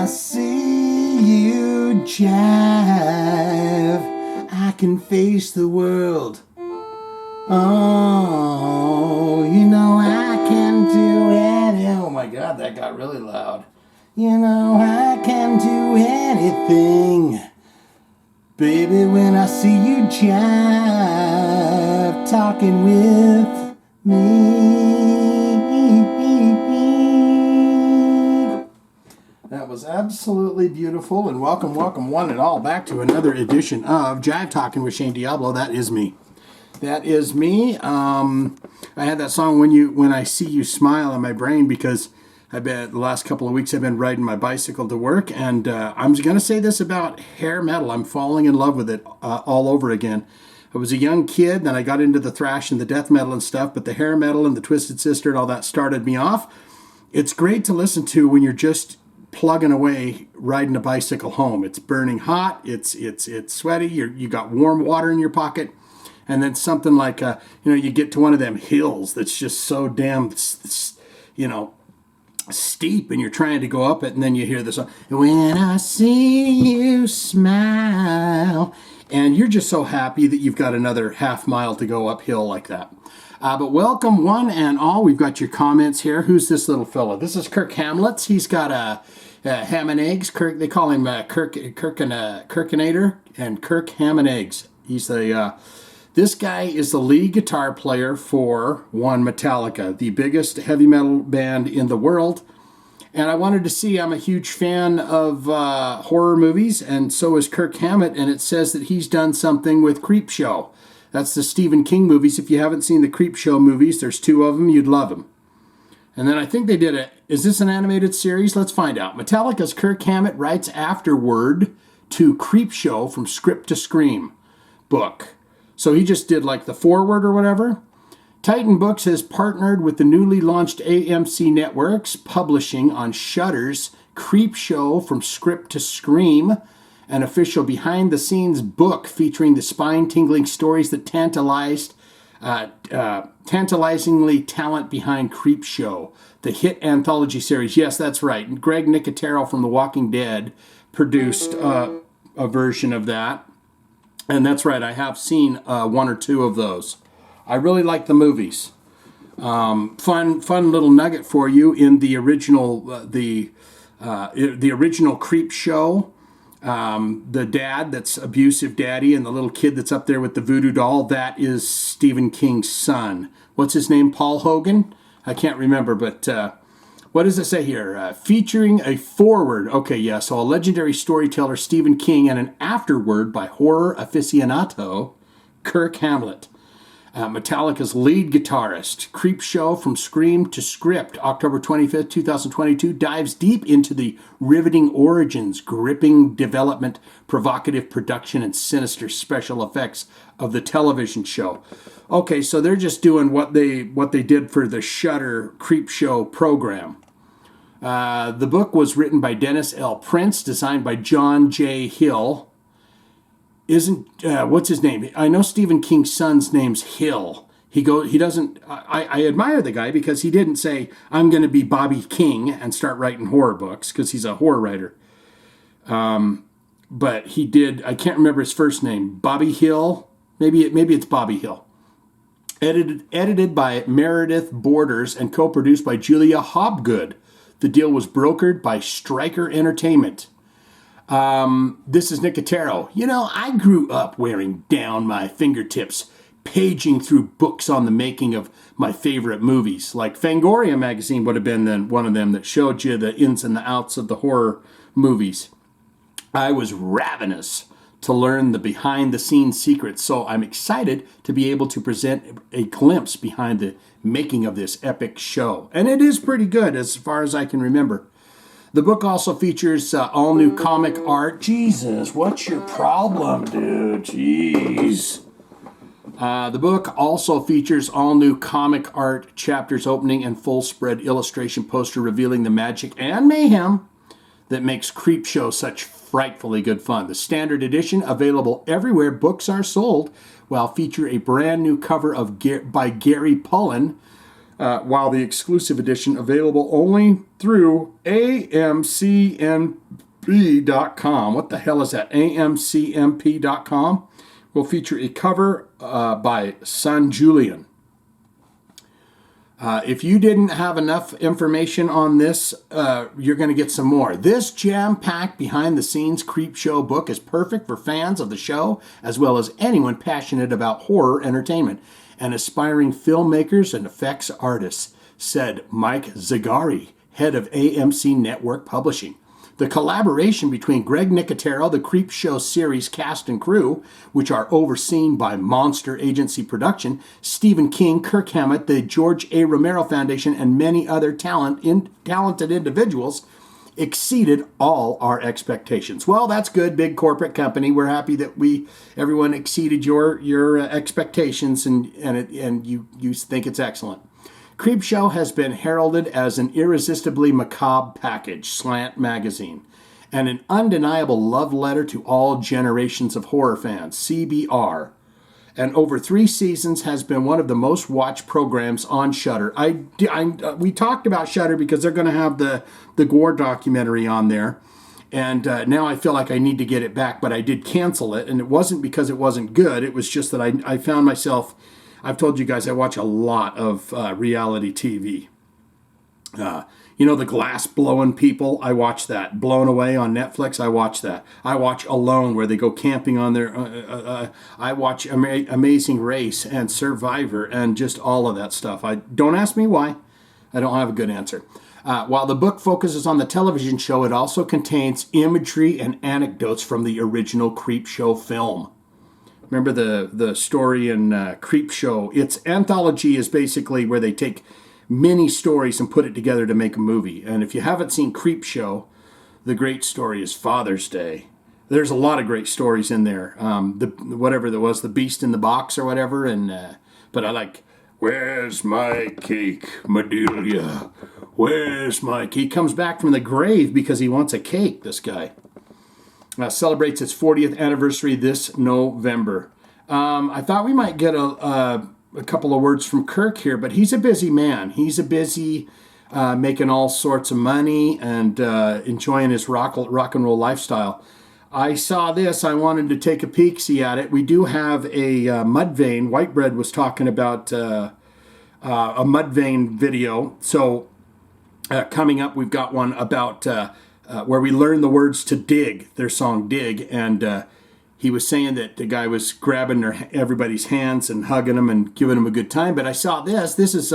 see you jive, I can face the world. Oh, you know I can do it. Oh my God, that got really loud. You know I can do anything, baby, when I see you jive talking with me. That was absolutely beautiful, and welcome one and all back to another edition of Jive Talkin with Shane Diablo. That is me. That is me. I had that song "When I See You Smile" in my brain because I bet the last couple of weeks I've been riding my bicycle to work, and I'm going to say this about hair metal. I'm falling in love with it all over again. I was a young kid, then I got into the thrash and the death metal and stuff, but the hair metal and the Twisted Sister and all that started me off. It's great to listen to when you're just plugging away riding a bicycle home. It's burning hot, it's sweaty, you got warm water in your pocket. And then something like, you get to one of them hills that's just so damn, steep, and you're trying to go up it, and then you hear this song, "When I see you smile," and you're just so happy that you've got another half mile to go uphill like that. But welcome one and all. We've got your comments here. Who's this little fella? This is Kirk Hamlet. He's got a ham and eggs. Kirk, they call him Kirkinator and Kirk Ham and eggs. He's this guy is the lead guitar player for Metallica, the biggest heavy metal band in the world. And I wanted to see, I'm a huge fan of horror movies, and so is Kirk Hammett, and it says that he's done something with Creepshow. That's the Stephen King movies. If you haven't seen the Creepshow movies, there's 2 of them, you'd love them. And then I think they did is this an animated series? Let's find out. Metallica's Kirk Hammett writes afterword to Creepshow from Script to Scream book. So he just did like the foreword or whatever. Titan Books has partnered with the newly launched AMC Networks, publishing on Shudder's Creepshow from Script to Scream, an official behind-the-scenes book featuring the spine-tingling stories that tantalizingly talent behind Creepshow, the hit anthology series. Yes, that's right. Greg Nicotero from The Walking Dead produced a version of that. And that's right, I have seen 1 or 2 of those. I really like the movies. Fun little nugget for you in the original, the original Creepshow. The dad that's abusive daddy and the little kid that's up there with the voodoo doll, that is Stephen King's son. What's his name? Paul Hogan? I can't remember, but what does it say here? Featuring a foreword. Okay, yeah, so a legendary storyteller, Stephen King, and an afterword by horror aficionado, Kirk Hamlet. Metallica's lead guitarist. Creepshow from Scream to Script, October 25th, 2022, dives deep into the riveting origins, gripping development, provocative production, and sinister special effects of the television show. Okay, so they're just doing what they did for the Shudder Creepshow program. The book was written by Dennis L. Prince, designed by John J. Hill. What's his name? I know Stephen King's son's name's Hill. He doesn't, I admire the guy because he didn't say, I'm going to be Bobby King and start writing horror books, because he's a horror writer. But he did, I can't remember his first name, Bobby Hill. Maybe it's Bobby Hill. Edited by Meredith Borders and co-produced by Julia Hobgood. The deal was brokered by Stryker Entertainment. This is Nicotero. I grew up wearing down my fingertips, paging through books on the making of my favorite movies. Like Fangoria magazine would have been then one of them that showed you the ins and the outs of the horror movies. I was ravenous to learn the behind-the-scenes secrets, so I'm excited to be able to present a glimpse behind the making of this epic show. And it is pretty good as far as I can remember. The book also features all new comic art. Jesus, what's your problem, dude? Jeez. The book also features all new comic art, chapters opening, and full spread illustration poster revealing the magic and mayhem that makes Creepshow such frightfully good fun. The standard edition, available everywhere books are sold, will feature a brand new cover by Gary Pullen, while the exclusive edition, available only through amcmp.com. What the hell is that? amcmp.com will feature a cover by Son Julian. If you didn't have enough information on this, you're going to get some more. This jam-packed behind-the-scenes Creepshow book is perfect for fans of the show, as well as anyone passionate about horror entertainment and aspiring filmmakers and effects artists, said Mike Zagari, head of AMC Network Publishing. The collaboration between Greg Nicotero, the Creepshow series cast and crew, which are overseen by Monster Agency Production, Stephen King, Kirk Hammett, the George A. Romero Foundation, and many other talented individuals, exceeded all our expectations. Well, that's good, big corporate company. We're happy that everyone exceeded your expectations, and you think it's excellent. Creepshow has been heralded as an irresistibly macabre package, Slant Magazine, and an undeniable love letter to all generations of horror fans, CBR. And over 3 seasons has been one of the most watched programs on Shudder. We talked about Shudder because they're going to have the Gore documentary on there. And now I feel like I need to get it back, but I did cancel it. And it wasn't because it wasn't good. It was just that I found myself, I've told you guys I watch a lot of reality TV. The glass blowing people, I watch that. Blown Away on Netflix, I watch that. I watch Alone, where they go camping on their... I watch Amazing Race and Survivor and just all of that stuff. Don't ask me why. I don't have a good answer. While the book focuses on the television show, it also contains imagery and anecdotes from the original Creepshow film. Remember the story in Creepshow? Its anthology is basically where they take many stories and put it together to make a movie. And if you haven't seen Creepshow, the great story is Father's Day. There's a lot of great stories in there. Whatever there was, The Beast in the Box or whatever. But I like, where's my cake, Medelia? Where's my cake? He comes back from the grave because he wants a cake, this guy. Celebrates its 40th anniversary this November. I thought we might get a couple of words from Kirk here, but he's a busy man. He's a busy making all sorts of money and enjoying his rock and roll lifestyle. I saw this. I wanted to take a peek-see at it. We do have a Mudvayne. Whitebread was talking about a Mudvayne video. So coming up, we've got one about where we learn the words to Dig, their song Dig, and he was saying that the guy was grabbing everybody's hands and hugging them and giving them a good time. But I saw this. This is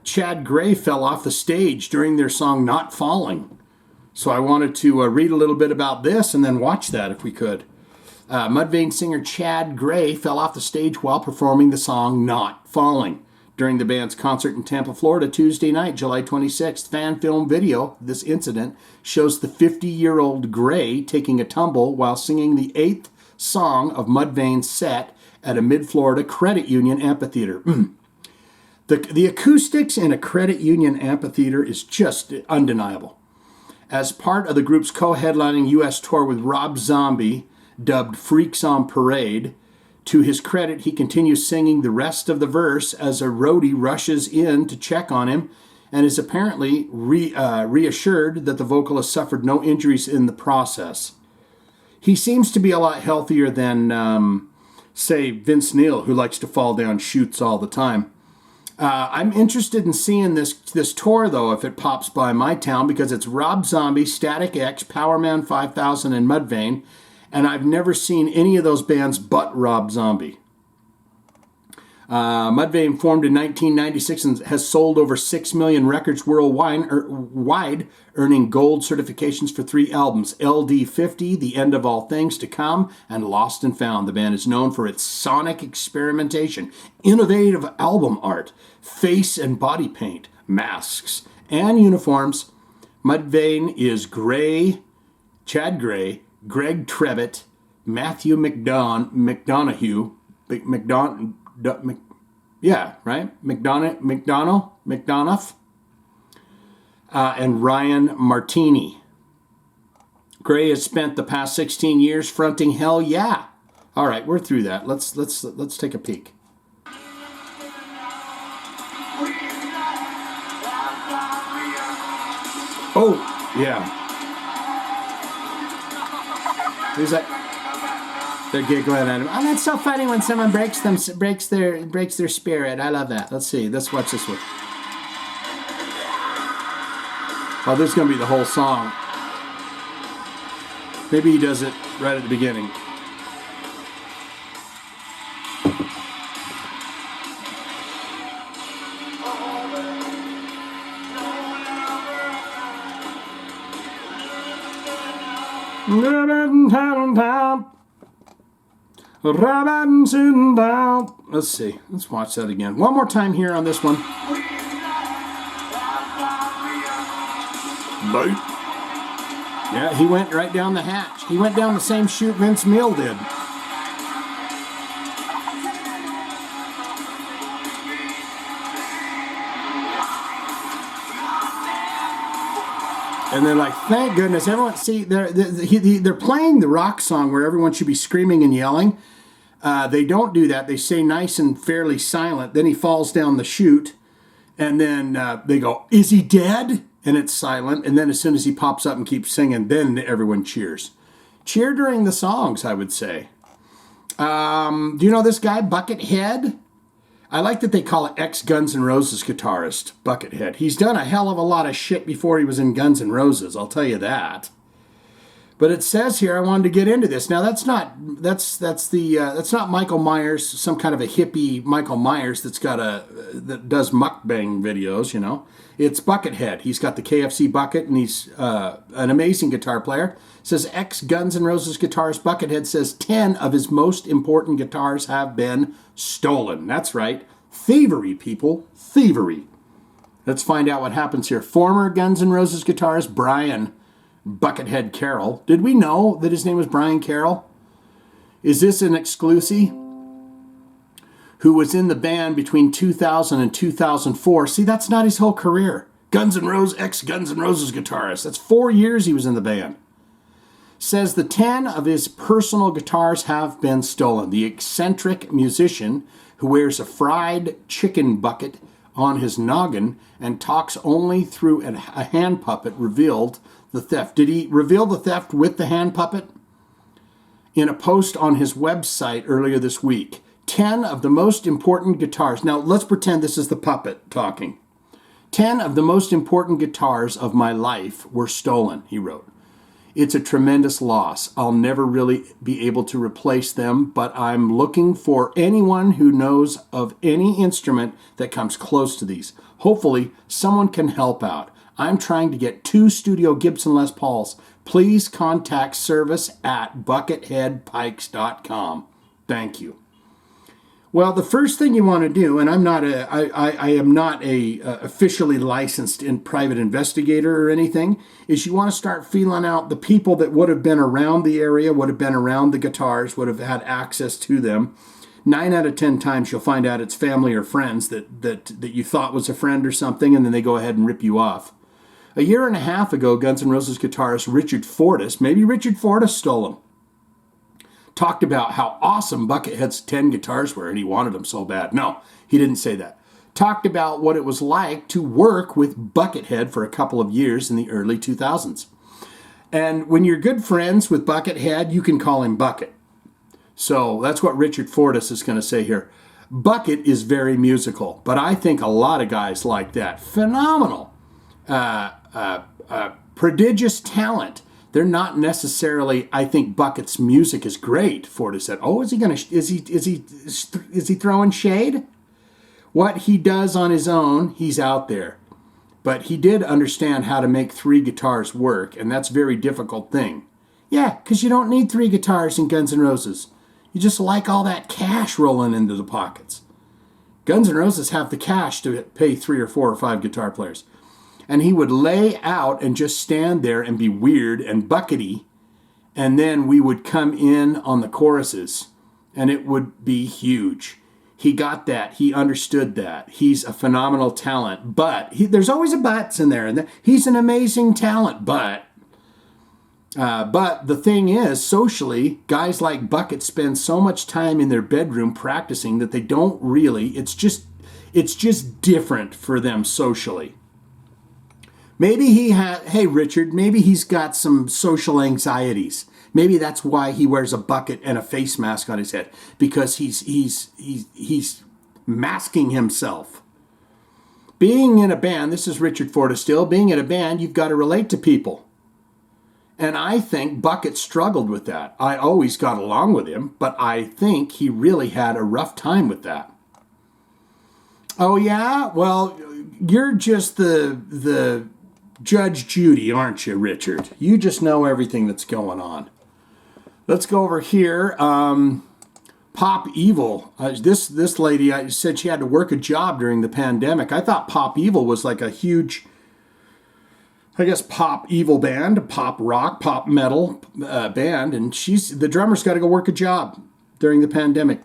Chad Gray fell off the stage during their song Not Falling. So I wanted to read a little bit about this and then watch that if we could. Mudvayne singer Chad Gray fell off the stage while performing the song Not Falling during the band's concert in Tampa, Florida, Tuesday night, July 26th. Fan film video, this incident, shows the 50-year-old Gray taking a tumble while singing the 8th song of Mudvayne's set at a mid-Florida credit union amphitheater. The acoustics in a credit union amphitheater is just undeniable. As part of the group's co-headlining U.S. tour with Rob Zombie, dubbed Freaks on Parade, to his credit, he continues singing the rest of the verse as a roadie rushes in to check on him and is apparently reassured that the vocalist suffered no injuries in the process. He seems to be a lot healthier than, say, Vince Neil, who likes to fall down chutes all the time. I'm interested in seeing this tour, though, if it pops by my town, because it's Rob Zombie, Static X, Powerman 5000, and Mudvayne, and I've never seen any of those bands but Rob Zombie. Mudvayne formed in 1996 and has sold over 6 million records worldwide, earning gold certifications for 3 albums, LD50, The End of All Things to Come, and Lost and Found. The band is known for its sonic experimentation, innovative album art, face and body paint, masks, and uniforms. Mudvayne is Chad Gray, Greg Trevitt, Matthew McDonough, and Ryan Martini. Gray has spent the past 16 years fronting Hell Yeah. All right, we're through that. Let's take a peek. We Oh, yeah. He's like, they're giggling at him. Oh, that's so funny when someone breaks their spirit. I love that. Let's see. Let's watch this one. Oh, this is going to be the whole song. Maybe he does it right at the beginning. Let's see. Let's watch that again. One more time here on this one. Yeah, he went right down the hatch. He went down the same chute Vince Neil did. And they're like, thank goodness. Everyone, see, they're playing the rock song where everyone should be screaming and yelling. They don't do that. They stay nice and fairly silent. Then he falls down the chute. And then they go, is he dead? And it's silent. And then as soon as he pops up and keeps singing, then everyone cheers. Cheer during the songs, I would say. Do you know this guy, Buckethead? I like that they call it ex-Guns N' Roses guitarist, Buckethead. He's done a hell of a lot of shit before he was in Guns N' Roses, I'll tell you that. But it says here I wanted to get into this. Now that's not Michael Myers, some kind of a hippie Michael Myers that does mukbang videos, you know. It's Buckethead. He's got the KFC bucket, and he's an amazing guitar player. It says ex-Guns N' Roses guitarist Buckethead says 10 of his most important guitars have been stolen. That's right. Thievery, people. Thievery. Let's find out what happens here. Former Guns N' Roses guitarist Brian Buckethead Carroll. Did we know that his name was Brian Carroll? Is this an exclusive? Who was in the band between 2000 and 2004. See, that's not his whole career. Guns N' Roses, ex-Guns N' Roses guitarist. That's 4 years he was in the band. Says the 10 of his personal guitars have been stolen. The eccentric musician who wears a fried chicken bucket on his noggin and talks only through a hand puppet revealed the theft. Did he reveal the theft with the hand puppet? In a post on his website earlier this week. 10 of the most important guitars. Now, let's pretend this is the puppet talking. 10 of the most important guitars of my life were stolen, he wrote. It's a tremendous loss. I'll never really be able to replace them, but I'm looking for anyone who knows of any instrument that comes close to these. Hopefully, someone can help out. I'm trying to get 2 studio Gibson Les Pauls. Please contact service@bucketheadpikes.com. Thank you. Well, the first thing you want to do, and I am not a officially licensed private investigator or anything, is you want to start feeling out the people that would have been around the area, would have been around the guitars, would have had access to them. 9 out of 10 times you'll find out it's family or friends that you thought was a friend or something, and then they go ahead and rip you off. A year and a half ago, Guns N' Roses guitarist Richard Fortus, maybe Richard Fortus stole them, talked about how awesome Buckethead's 10 guitars were and he wanted them so bad. No, he didn't say that. Talked about what it was like to work with Buckethead for a couple of years in the early 2000s. And when you're good friends with Buckethead, you can call him Bucket. So that's what Richard Fortus is going to say here. Bucket is very musical, but I think a lot of guys like that. Phenomenal. Prodigious talent. They're not necessarily. I think Bucket's music is great. Fortis said, "Oh, is he throwing shade? What he does on his own, he's out there. But he did understand how to make 3 guitars work, and that's a very difficult thing. Yeah, because you don't need 3 guitars in Guns N' Roses. You just like all that cash rolling into the pockets. Guns N' Roses have the cash to pay 3 or 4 or 5 guitar players." And he would lay out and just stand there and be weird and buckety. And then we would come in on the choruses. And it would be huge. He got that. He understood that. He's a phenomenal talent. But there's always a buts in there. And he's an amazing talent. But the thing is, socially, guys like Bucket spend so much time in their bedroom practicing that they don't really. It's just different for them socially. Maybe he had, hey, Richard, maybe he's got some social anxieties. Maybe that's why he wears a bucket and a face mask on his head, because he's masking himself. Being in a band, this is Richard Fortestill, being in a band, you've got to relate to people. And I think Bucket struggled with that. I always got along with him, but I think he really had a rough time with that. Oh, yeah? Well, you're just the Judge Judy, aren't you, Richard? You just know everything that's going on. Let's go over here. Pop Evil. This lady said she had to work a job during the pandemic. I thought Pop Evil was like a huge, I guess, pop evil band, pop rock, pop metal band, and the drummer's got to go work a job during the pandemic.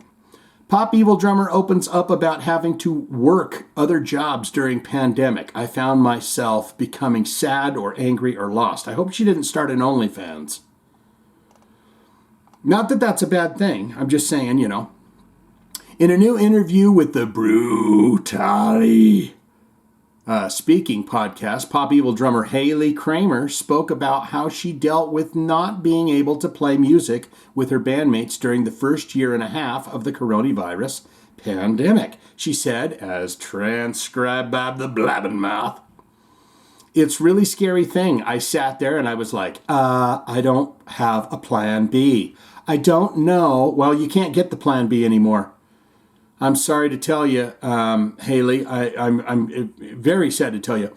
Pop Evil drummer opens up about having to work other jobs during pandemic. I found myself becoming sad or angry or lost. I hope she didn't start an OnlyFans. Not that that's a bad thing. I'm just saying, In a new interview with the Brutality Speaking podcast, Pop Evil drummer Haley Kramer spoke about how she dealt with not being able to play music with her bandmates during the first year and a half of the coronavirus pandemic. She said, as transcribed by the blabbing mouth, "It's a really scary thing. I sat there and I was like, I don't have a plan B. I don't know." Well, you can't get the plan B anymore. I'm sorry to tell you, Haley, I'm very sad to tell you,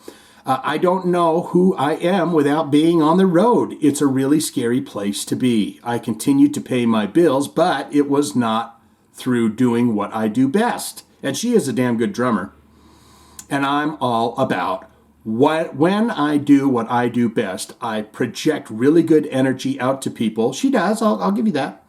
I don't know who I am without being on the road. It's a really scary place to be. I continued to pay my bills, but it was not through doing what I do best. And she is a damn good drummer. And I'm all about when I do what I do best, I project really good energy out to people. She does, I'll give you that.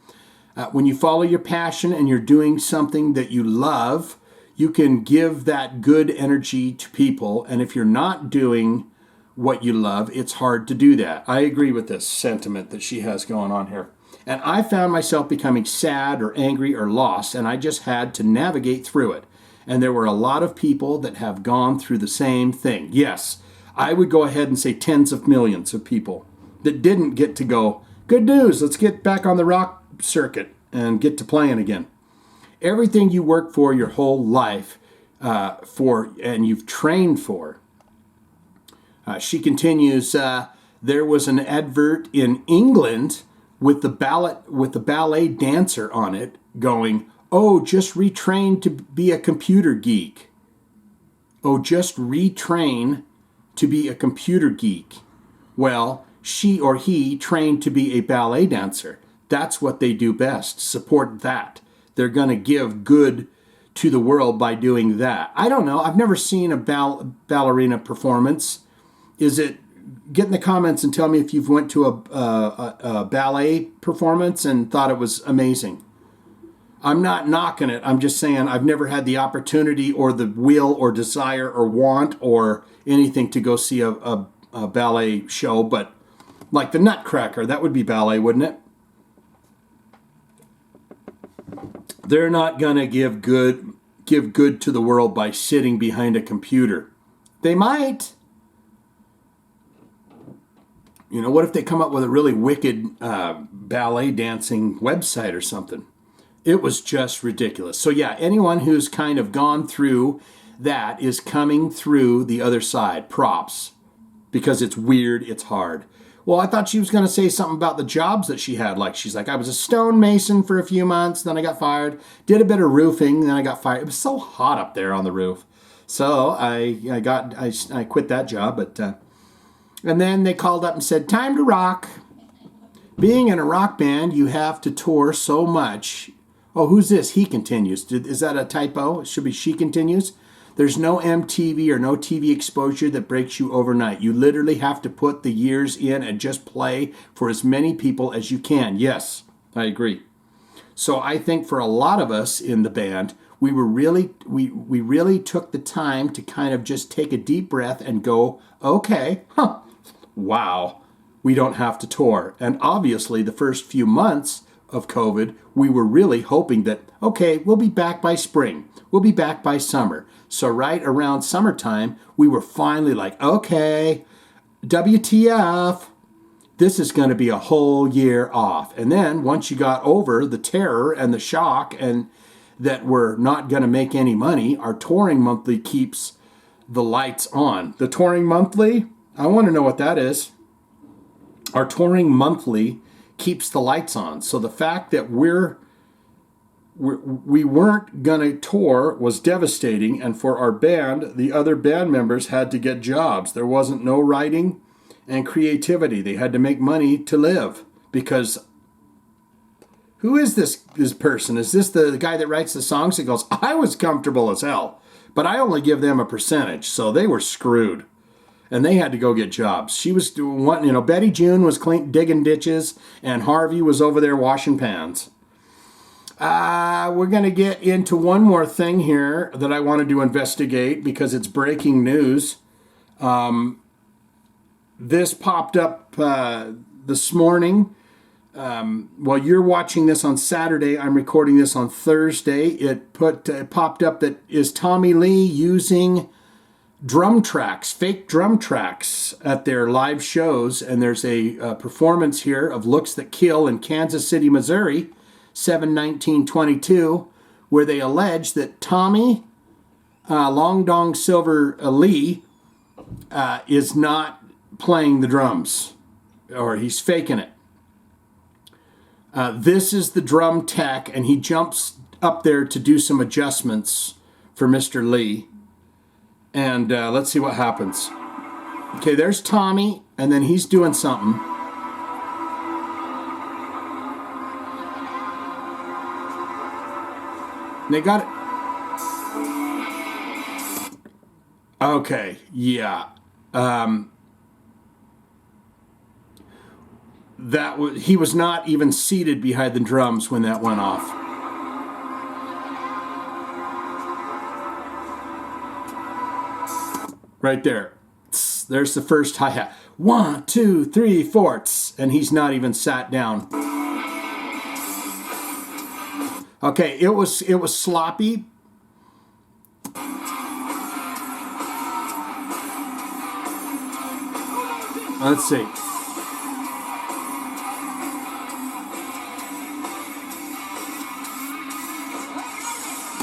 When you follow your passion and you're doing something that you love, you can give that good energy to people. And if you're not doing what you love, it's hard to do that. I agree with this sentiment that she has going on here. And I found myself becoming sad or angry or lost, and I just had to navigate through it. And there were a lot of people that have gone through the same thing. Yes, I would go ahead and say tens of millions of people that didn't get to go, good news, let's get back on the rock circuit and get to playing again. Everything you work for your whole life and you've trained for. She continues, there was an advert in England with the ballet dancer on it going, "Oh, just retrain to be a computer geek." Oh, just retrain to be a computer geek. Well, she or he trained to be a ballet dancer. That's what they do best. Support that. They're going to give good to the world by doing that. I don't know. I've never seen a ballerina performance. Get in the comments and tell me if you've went to a ballet performance and thought it was amazing. I'm not knocking it. I'm just saying I've never had the opportunity or the will or desire or want or anything to go see a ballet show, but like the Nutcracker, that would be ballet, wouldn't it? They're not going to give good to the world by sitting behind a computer. They might. What if they come up with a really wicked ballet dancing website or something? It was just ridiculous. So yeah, anyone who's kind of gone through that is coming through the other side. Props. Because it's weird, it's hard. Well, I thought she was going to say something about the jobs that she had. Like, she's like, I was a stonemason for a few months, then I got fired. Did a bit of roofing, then I got fired. It was so hot up there on the roof. So I quit that job. And then they called up and said, time to rock. Being in a rock band, you have to tour so much. Oh, who's this? He continues. Is that a typo? It should be she continues. There's no MTV or no TV exposure that breaks you overnight. You literally have to put the years in and just play for as many people as you can. Yes, I agree. So I think for a lot of us in the band, we really took the time to kind of just take a deep breath and go, okay, wow, we don't have to tour. And obviously the first few months of COVID, we were really hoping that, okay, we'll be back by spring. We'll be back by summer. So right around summertime, we were finally like, okay, WTF? This is going to be a whole year off. And then once you got over the terror and the shock and that we're not going to make any money, our touring monthly keeps the lights on. The touring monthly, I want to know what that is. Our touring monthly keeps the lights on. So the fact that we weren't going to tour was devastating. And for our band, the other band members had to get jobs. There wasn't no writing and creativity. They had to make money to live because who is this person? Is this the guy that writes the songs that goes, I was comfortable as hell, but I only give them a percentage. So they were screwed and they had to go get jobs. She was doing what, Betty June was digging ditches and Harvey was over there washing pans. We're going to get into one more thing here that I wanted to investigate because it's breaking news. This popped up this morning. While you're watching this on Saturday, I'm recording this on Thursday. It popped up that is Tommy Lee using drum tracks, fake drum tracks at their live shows. And there's a performance here of Looks That Kill in Kansas City, Missouri, 7/19/22, where they allege that Tommy Long Dong Silver Lee is not playing the drums, or he's faking it. This is the drum tech, and he jumps up there to do some adjustments for Mr. Lee. And let's see what happens. Okay, there's Tommy, and then he's doing something. They got it. Okay, yeah. He was not even seated behind the drums when that went off. Right there. There's the first hi-hat. 1, 2, 3, 4. And he's not even sat down. Okay, it was sloppy. Let's see.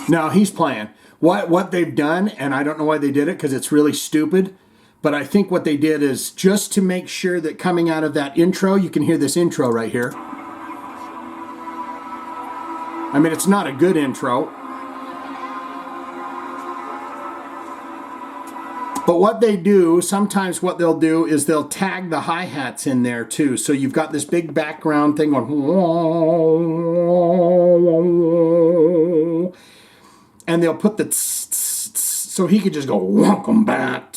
Now he's playing. What they've done, and I don't know why they did it because it's really stupid, but I think what they did is just to make sure that coming out of that intro, you can hear this intro right here. I mean, it's not a good intro. But what they do, sometimes what they'll do is they'll tag the hi-hats in there too. So you've got this big background thing going, and they'll put the so he could just go welcome back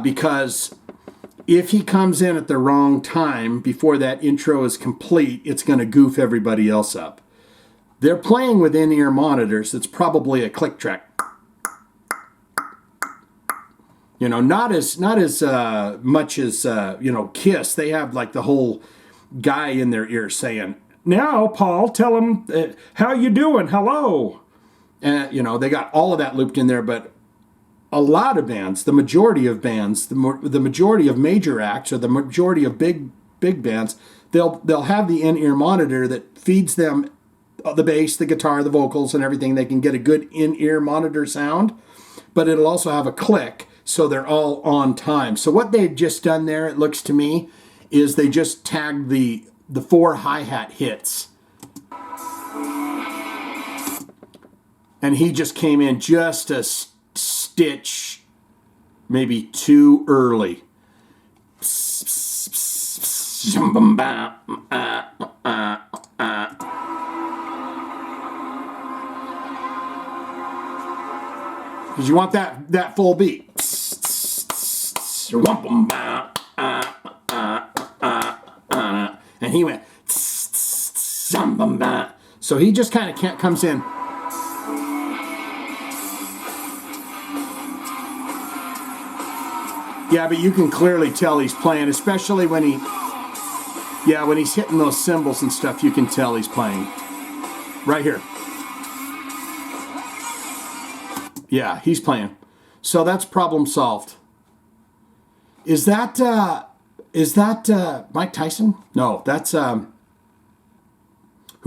because if he comes in at the wrong time before that intro is complete, it's going to goof everybody else up. They're playing with in-ear monitors. It's probably a click track. Not as much as Kiss. They have like the whole guy in their ear saying, "Now, Paul, tell him how you doing. Hello." And they got all of that looped in there, but a lot of bands, the majority of bands, the majority of major acts, or the majority of big bands, they'll have the in-ear monitor that feeds them the bass, the guitar, the vocals, and everything. They can get a good in-ear monitor sound, but it'll also have a click, so they're all on time. So what they've just done there, it looks to me, is they just tagged the 4 hi-hat hits. And he just came in just a stitch, maybe too early. Because you want that full beat. And he went. So he just kind of comes in. Yeah, but you can clearly tell he's playing, especially when he's hitting those cymbals and stuff, you can tell he's playing. Right here. Yeah, he's playing. So that's problem solved. Is that Mike Tyson? No, that's who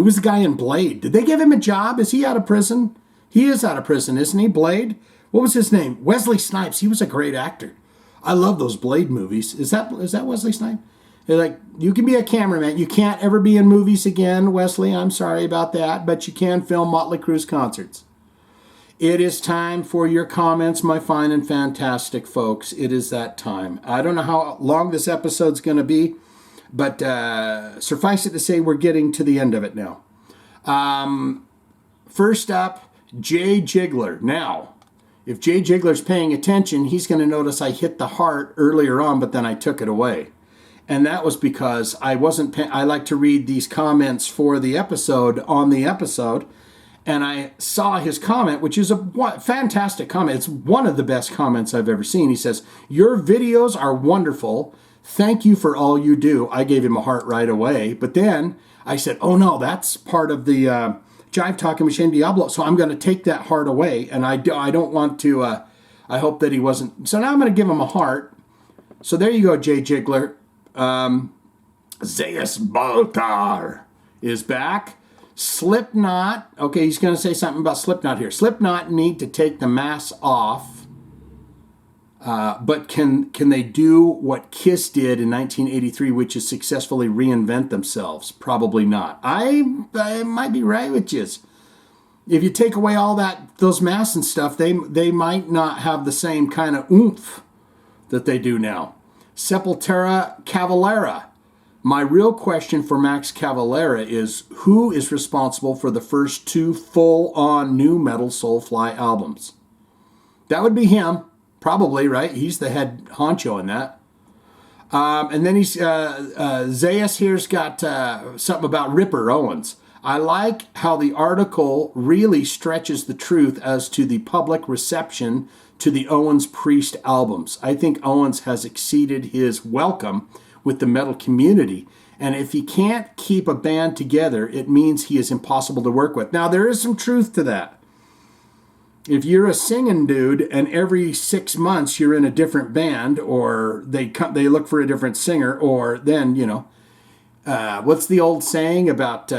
was the guy in Blade? Did they give him a job? Is he out of prison? He is out of prison, isn't he? Blade? What was his name? Wesley Snipes. He was a great actor. I love those Blade movies. Is that Wesley Snipes? They're like, you can be a cameraman. You can't ever be in movies again, Wesley. I'm sorry about that, but you can film Motley Crue's concerts. It is time for your comments, my fine and fantastic folks. It is that time. I don't know how long this episode's going to be, but suffice it to say we're getting to the end of it now. First up, Jay Jiggler. Now, if Jay Jiggler's paying attention, he's going to notice I hit the heart earlier on, but then I took it away. And that was because I like to read these comments for the episode on the episode. And I saw his comment, which is a fantastic comment. It's one of the best comments I've ever seen. He says, "Your videos are wonderful. Thank you for all you do." I gave him a heart right away. But then I said, oh no, that's part of the Jive Talkin with Shane Diablo. So I'm going to take that heart away. And I don't want to, I hope that he wasn't. So now I'm going to give him a heart. So there you go, Jay Jiggler. Zeus Baltar is back. Slipknot. Okay, he's going to say something about Slipknot here. Slipknot need to take the mask off. But can they do what Kiss did in 1983, which is successfully reinvent themselves? Probably not. I might be right with you. If you take away all those masks and stuff, they might not have the same kind of oomph that they do now. Sepultura Cavalera. My real question for Max Cavalera is, who is responsible for the first 2 full-on new metal Soulfly albums? That would be him, probably, right? He's the head honcho in that. And then Zayas here's got something about Ripper Owens. I like how the article really stretches the truth as to the public reception to the Owens Priest albums. I think Owens has exceeded his welcome with the metal community. And if he can't keep a band together, it means he is impossible to work with. Now, there is some truth to that. If you're a singing dude and every 6 months you're in a different band, or they look for a different singer, or then, what's the old saying about,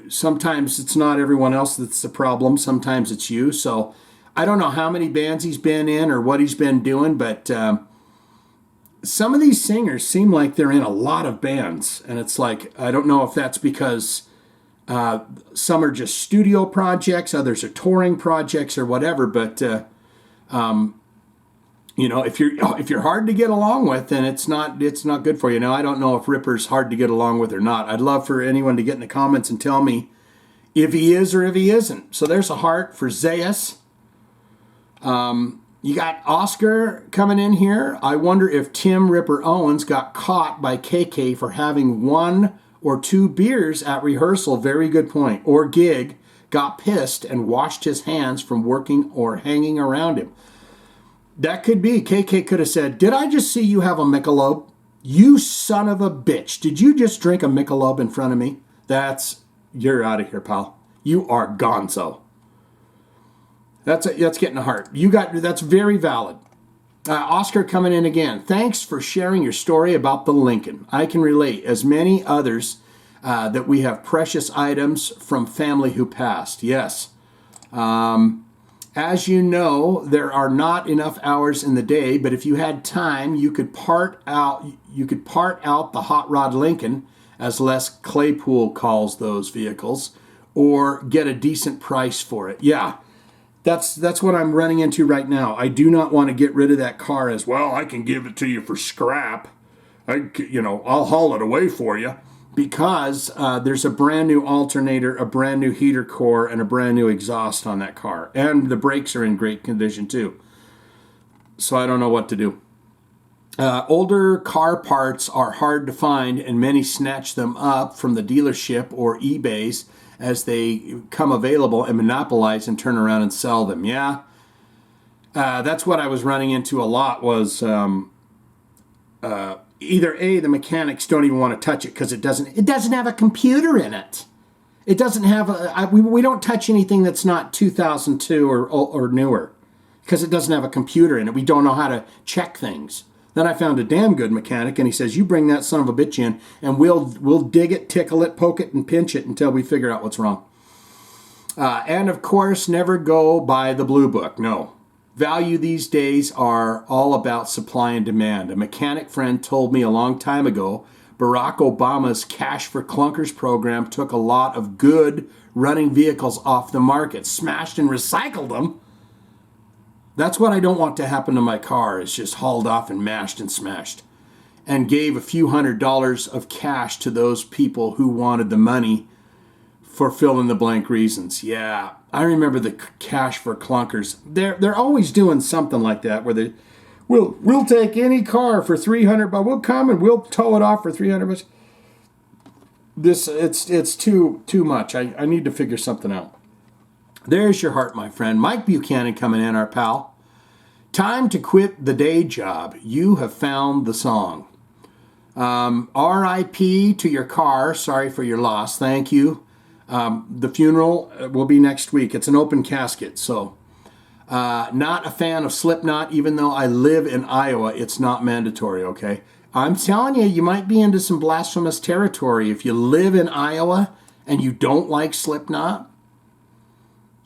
sometimes it's not everyone else that's the problem, sometimes it's you. So I don't know how many bands he's been in or what he's been doing, but some of these singers seem like they're in a lot of bands. And it's like, I don't know if that's because some are just studio projects, others are touring projects or whatever. But, if you're hard to get along with, then it's not good for you. Now, I don't know if Ripper's hard to get along with or not. I'd love for anyone to get in the comments and tell me if he is or if he isn't. So there's a heart for Zayas. You got Oscar coming in here. I wonder if Tim Ripper Owens got caught by KK for having 1 or 2 beers at rehearsal. Very good point. Or gig, got pissed and washed his hands from working or hanging around him. That could be. KK could have said, "Did I just see you have a Michelob? You son of a bitch. Did you just drink a Michelob in front of me?" You're out of here, pal. You are gonzo. That's getting a heart. That's very valid. Oscar coming in again. Thanks for sharing your story about the Lincoln. I can relate, as many others, that we have precious items from family who passed. Yes. As you know, there are not enough hours in the day, but if you had time, you could part out the Hot Rod Lincoln, as Les Claypool calls those vehicles, or get a decent price for it. Yeah. That's what I'm running into right now. I do not want to get rid of that car as, well, I can give it to you for scrap. I'll haul it away for you. Because there's a brand new alternator, a brand new heater core, and a brand new exhaust on that car. And the brakes are in great condition too. So I don't know what to do. Older car parts are hard to find, and many snatch them up from the dealership or eBays as they come available and monopolize and turn around and sell them. Yeah, that's what I was running into a lot was either A, the mechanics don't even want to touch it because it doesn't have a computer in it. It doesn't have we don't touch anything that's not 2002 or newer. because it doesn't have a computer in it. We don't know how to check things. Then I found a damn good mechanic, and he says, you bring that son of a bitch in, and we'll dig it, tickle it, poke it, and pinch it until we figure out what's wrong. And of course, never go by the blue book. No. Value these days are all about supply and demand. A mechanic friend told me a long time ago, Barack Obama's Cash for Clunkers program took a lot of good running vehicles off the market, smashed and recycled them. That's what I don't want to happen to my car, is just hauled off and mashed and smashed. And gave a few $100s of cash to those people who wanted the money for fill in the blank reasons. Yeah, I remember the Cash for Clunkers. They're always doing something like that where we'll take any car for $300, but we'll come and we'll tow it off for $300. It's too much. I need to figure something out. There's your heart, my friend. Mike Buchanan coming in, our pal. Time to quit the day job. You have found the song. R.I.P. to your car. Sorry for your loss. Thank you. The funeral will be next week. It's an open casket, so not a fan of Slipknot, even though I live in Iowa. It's not mandatory, okay? I'm telling you, you might be into some blasphemous territory if you live in Iowa and you don't like Slipknot.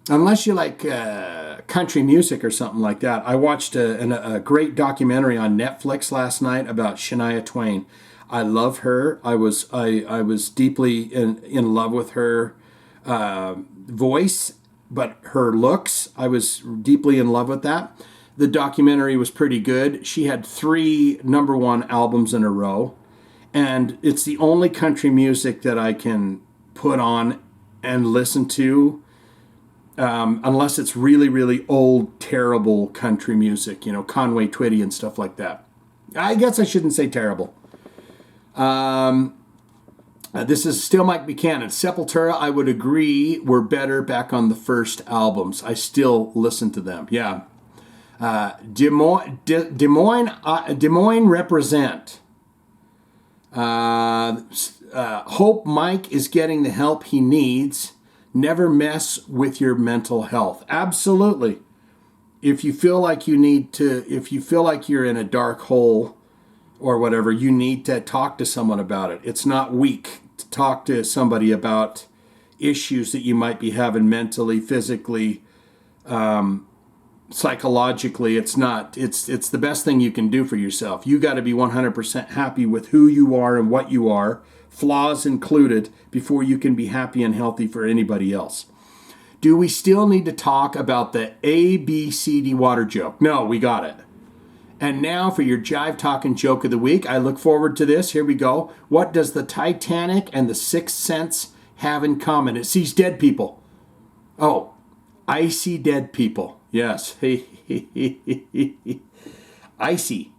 Unless you like country music or something like that. I watched a great documentary on Netflix last night about Shania Twain. I love her. I was deeply in love with her voice, but her looks, I was deeply in love with that. The documentary was pretty good. She had 3 #1 albums in a row, and it's the only country music that I can put on and listen to, unless it's really, really old, terrible country music, Conway Twitty and stuff like that. I guess I shouldn't say terrible. This is still Mike Buchanan. Sepultura, I would agree, were better back on the first albums. I still listen to them. Yeah. Des Moines represent. Hope Mike is getting the help he needs. Never mess with your mental health. Absolutely. If you feel like you're in a dark hole or whatever, you need to talk to someone about it. It's not weak to talk to somebody about issues that you might be having mentally, physically, psychologically. It's the best thing you can do for yourself. You got to be 100% happy with who you are and what you are, flaws included, before you can be happy and healthy for anybody else. Do we still need to talk about the ABCD water joke? No, we got it. And now for your Jive Talkin joke of the week. I look forward to this. Here we go. What does the Titanic and the Sixth Sense have in common? It sees dead people. Oh, I see dead people. Yes. Icy.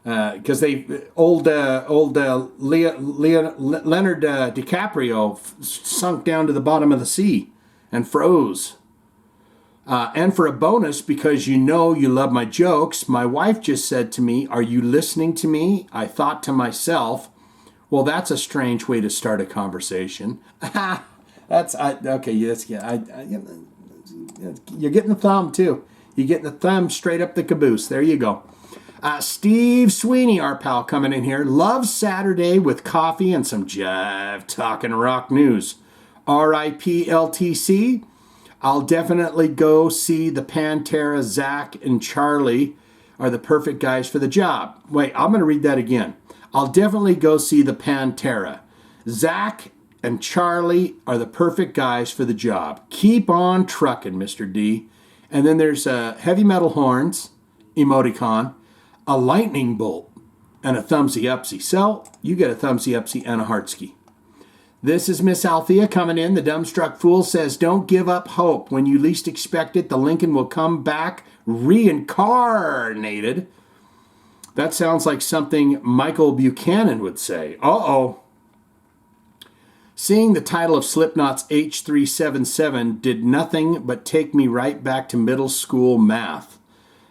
Because Leonard DiCaprio sunk down to the bottom of the sea and froze. And for a bonus, because you love my jokes, my wife just said to me, "Are you listening to me?" I thought to myself, well, that's a strange way to start a conversation. Okay. Yes, yeah. You're getting the thumb too. You're getting the thumb straight up the caboose. There you go. Steve Sweeney, our pal, coming in here. Loves Saturday with coffee and some Jive Talkin rock news. R.I.P. LTC. I'll definitely go see the Pantera. Zach and Charlie are the perfect guys for the job. Wait, I'm going to read that again. I'll definitely go see the Pantera. Zach and Charlie are the perfect guys for the job. Keep on trucking, Mr. D. And then there's heavy metal horns, emoticon, a lightning bolt, and a thumbsy-upsy. So you get a thumbsy-upsy and a heartski. This is Miss Althea coming in. The dumbstruck fool says, don't give up hope. When you least expect it, the Lincoln will come back reincarnated. That sounds like something Michael Buchanan would say. Uh-oh. Seeing the title of Slipknot's H377 did nothing but take me right back to middle school math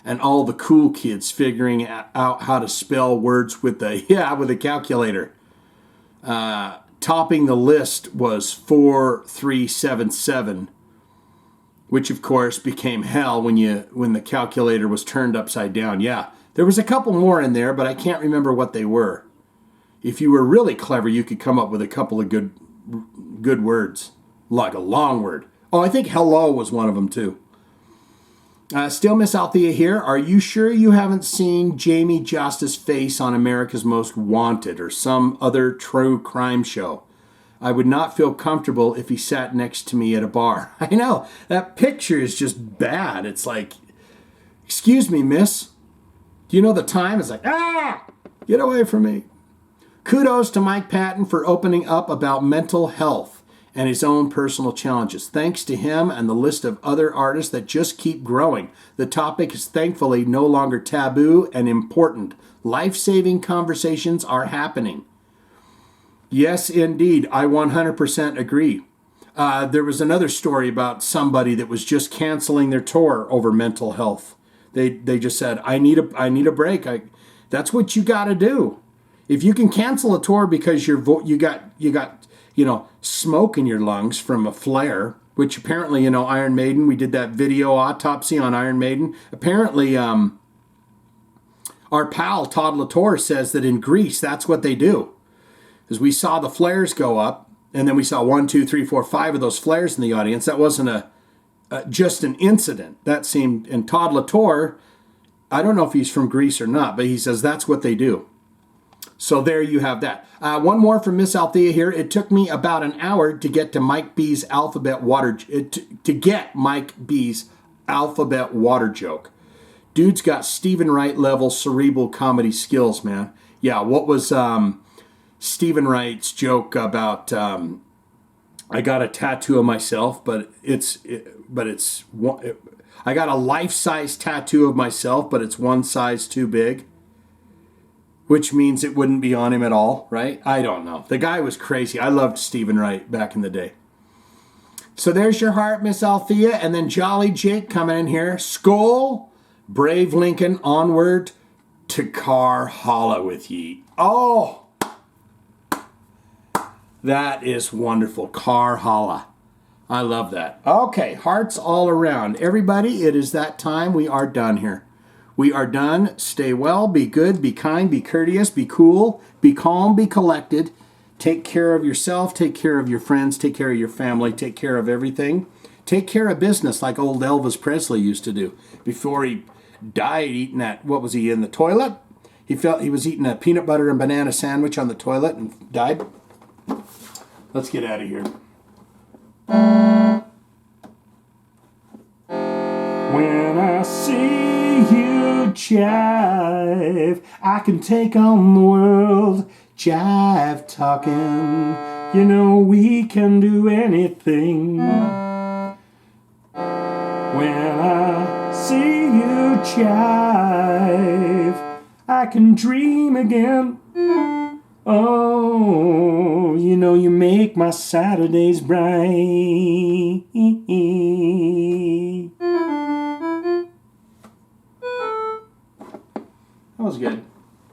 and all the cool kids figuring out how to spell words with a calculator. Topping the list was 4377. which of course became hell when the calculator was turned upside down. Yeah, there was a couple more in there, but I can't remember what they were. If you were really clever, you could come up with a couple of good words, like a long word. Oh, I think hello was one of them too. Still Miss Althea here. Are you sure you haven't seen Jamie Justice's face on America's Most Wanted or some other true crime show? I would not feel comfortable if he sat next to me at a bar. I know, that picture is just bad. It's like, excuse me, miss. Do you know the time? It's like, get away from me. Kudos to Mike Patton for opening up about mental health and his own personal challenges. Thanks to him and the list of other artists that just keep growing. The topic is thankfully no longer taboo and important. Life-saving conversations are happening. Yes, indeed. I 100% agree. There was another story about somebody that was just canceling their tour over mental health. They just said, I need a break. That's what you got to do. If you can cancel a tour because you got smoke in your lungs from a flare, which apparently, Iron Maiden, we did that video autopsy on Iron Maiden. Apparently, our pal Todd Latour says that in Greece, that's what they do. Because we saw the flares go up, and then we saw 1, 2, 3, 4, 5 of those flares in the audience. That wasn't just an incident. That seemed, and Todd Latour, I don't know if he's from Greece or not, but he says that's what they do. So there you have that. One more from Miss Althea here. It took me about an hour to get to Mike B's alphabet water joke. Dude's got Stephen Wright level cerebral comedy skills, man. Yeah, what was Stephen Wright's joke about? I got a tattoo of myself, but I got a life-size tattoo of myself, but it's one size too big. Which means it wouldn't be on him at all, right? I don't know. The guy was crazy. I loved Stephen Wright back in the day. So there's your heart, Miss Althea. And then Jolly Jake coming in here. Skull, Brave Lincoln, onward to Carhalla with ye. Oh, that is wonderful. Carhalla. I love that. Okay, hearts all around. Everybody, it is that time. We are done here. We are done. Stay well, be good, be kind, be courteous, be cool, be calm, be collected. Take care of yourself, take care of your friends, take care of your family, take care of everything. Take care of business like old Elvis Presley used to do. Before he died eating that, what was he, in the toilet? He felt he was eating a peanut butter and banana sandwich on the toilet and died. Let's get out of here. When I see you jive, I can take on the world. Jive talking, we can do anything. When I see you jive, I can dream again. Oh, you make my Saturdays bright.